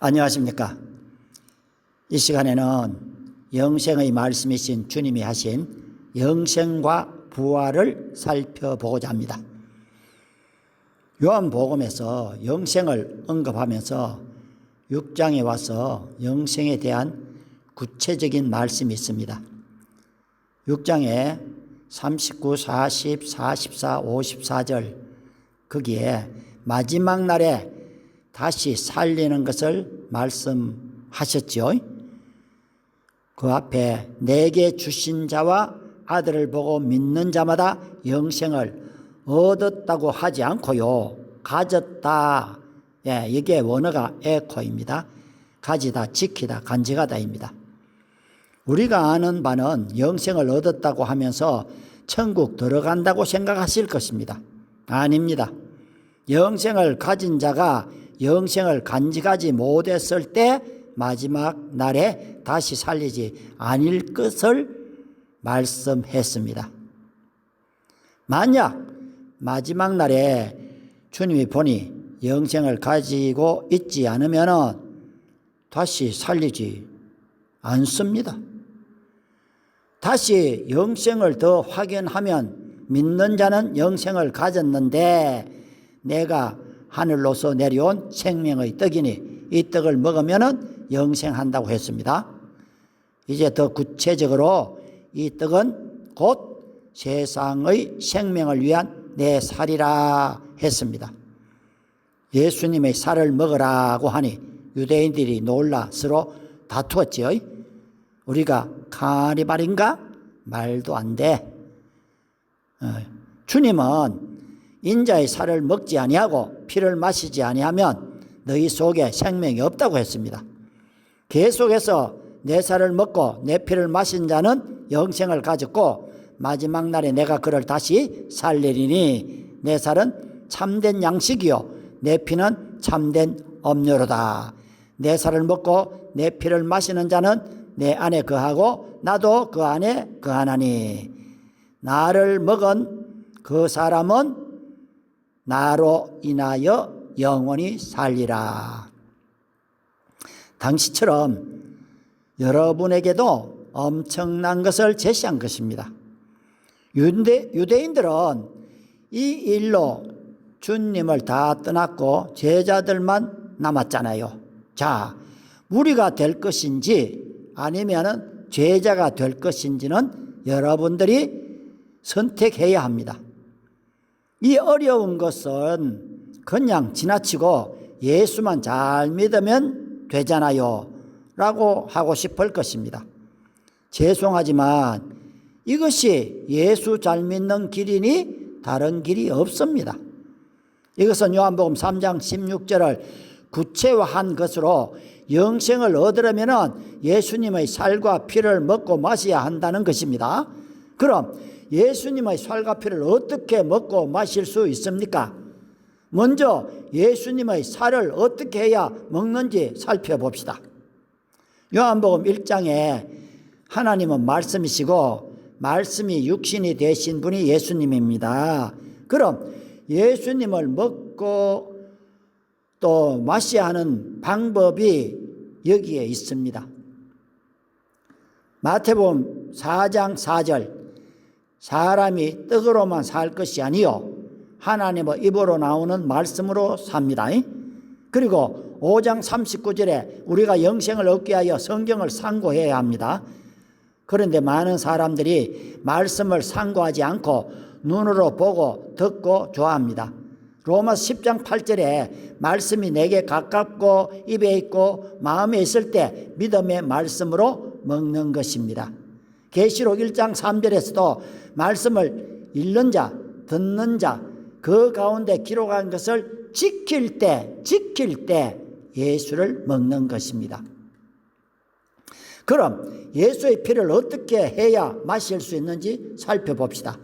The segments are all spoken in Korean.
안녕하십니까. 이 시간에는 영생의 말씀이신 주님이 하신 영생과 부활을 살펴보고자 합니다. 요한복음에서 영생을 언급하면서 6장에 와서 영생에 대한 구체적인 말씀이 있습니다. 6장에 39, 40, 44, 54절 거기에 마지막 날에 다시 살리는 것을 말씀하셨죠. 그 앞에 내게 주신 자와 아들을 보고 믿는 자마다 영생을 얻었다고 하지 않고요, 가졌다. 이게 원어가 에코입니다. 가지다, 지키다, 간직하다입니다. 우리가 아는 바는 영생을 얻었다고 하면서 천국 들어간다고 생각하실 것입니다. 아닙니다. 영생을 가진 자가 영생을 간직하지 못했을 때 마지막 날에 다시 살리지 아닐 것을 말씀했습니다. 만약 마지막 날에 주님이 보니 영생을 가지고 있지 않으면 다시 살리지 않습니다. 다시 영생을 더 확인하면 믿는 자는 영생을 가졌는데 내가 하늘로서 내려온 생명의 떡이니 이 떡을 먹으면 영생한다고 했습니다. 이제 더 구체적으로 이 떡은 곧 세상의 생명을 위한 내 살이라 했습니다. 예수님의 살을 먹으라고 하니 유대인들이 놀라 서로 다투었지요. 우리가 카니발인가? 말도 안 돼. 주님은 인자의 살을 먹지 아니하고 피를 마시지 아니하면 너희 속에 생명이 없다고 했습니다. 계속해서 내 살을 먹고 내 피를 마신 자는 영생을 가졌고 마지막 날에 내가 그를 다시 살리리니 내 살은 참된 양식이요 내 피는 참된 음료로다. 내 살을 먹고 내 피를 마시는 자는 내 안에 거하고 나도 그 안에 거하나니 나를 먹은 그 사람은 나로 인하여 영원히 살리라. 당시처럼 여러분에게도 엄청난 것을 제시한 것입니다. 유대인들은 이 일로 주님을 다 떠났고 제자들만 남았잖아요. 자, 우리가 될 것인지 아니면 제자가 될 것인지는 여러분들이 선택해야 합니다. 이 어려운 것은 그냥 지나치고 예수만 잘 믿으면 되잖아요 라고 하고 싶을 것입니다. 죄송하지만 이것이 예수 잘 믿는 길이니 다른 길이 없습니다. 이것은 요한복음 3장 16절을 구체화한 것으로 영생을 얻으려면 예수님의 살과 피를 먹고 마셔야 한다는 것입니다. 그럼 예수님의 살과 피를 어떻게 먹고 마실 수 있습니까? 먼저 예수님의 살을 어떻게 해야 먹는지 살펴봅시다. 요한복음 1장에 하나님은 말씀이시고 말씀이 육신이 되신 분이 예수님입니다. 그럼 예수님을 먹고 또 마셔야 하는 방법이 여기에 있습니다. 마태복음 4장 4절 사람이 떡으로만 살 것이 아니요 하나님의 입으로 나오는 말씀으로 삽니다. 그리고 5장 39절에 우리가 영생을 얻기 위하여 성경을 상고해야 합니다. 그런데 많은 사람들이 말씀을 상고하지 않고 눈으로 보고 듣고 좋아합니다. 로마서 10장 8절에 말씀이 내게 가깝고 입에 있고 마음에 있을 때 믿음의 말씀으로 먹는 것입니다. 계시록 1장 3절에서도 말씀을 읽는 자, 듣는 자, 그 가운데 기록한 것을 지킬 때 예수를 먹는 것입니다. 그럼 예수의 피를 어떻게 해야 마실 수 있는지 살펴봅시다.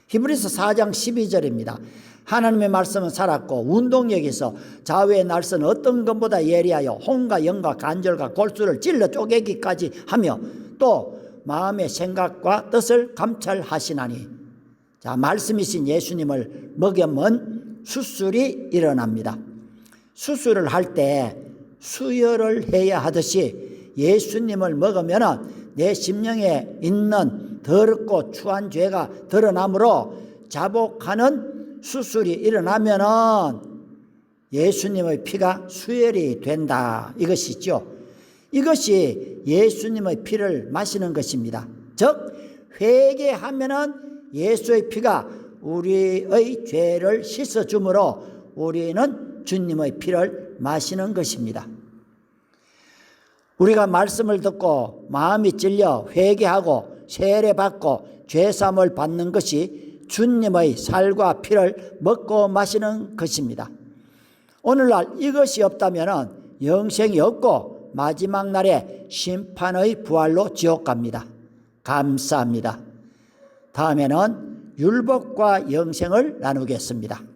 히브리서 4장 12절입니다. 하나님의 말씀은 살았고 운동력이 있어 좌우의 날선 어떤 것보다 예리하여 혼과 영과 관절과 골수를 찔러 쪼개기까지 하며 또 마음의 생각과 뜻을 감찰하시나니. 자, 말씀이신 예수님을 먹이면 수술이 일어납니다. 수술을 할 때 수혈을 해야 하듯이 예수님을 먹으면 내 심령에 있는 더럽고 추한 죄가 드러나므로 자복하는 수술이 일어나면은 예수님의 피가 수혈이 된다, 이것이죠. 이것이 예수님의 피를 마시는 것입니다. 즉 회개하면은 예수의 피가 우리의 죄를 씻어주므로 우리는 주님의 피를 마시는 것입니다. 우리가 말씀을 듣고 마음이 찔려 회개하고 세례받고 죄사함을 받는 것이 주님의 살과 피를 먹고 마시는 것입니다. 오늘날 이것이 없다면 영생이 없고 마지막 날에 심판의 부활로 지옥 갑니다. 감사합니다. 다음에는 율법과 영생을 나누겠습니다.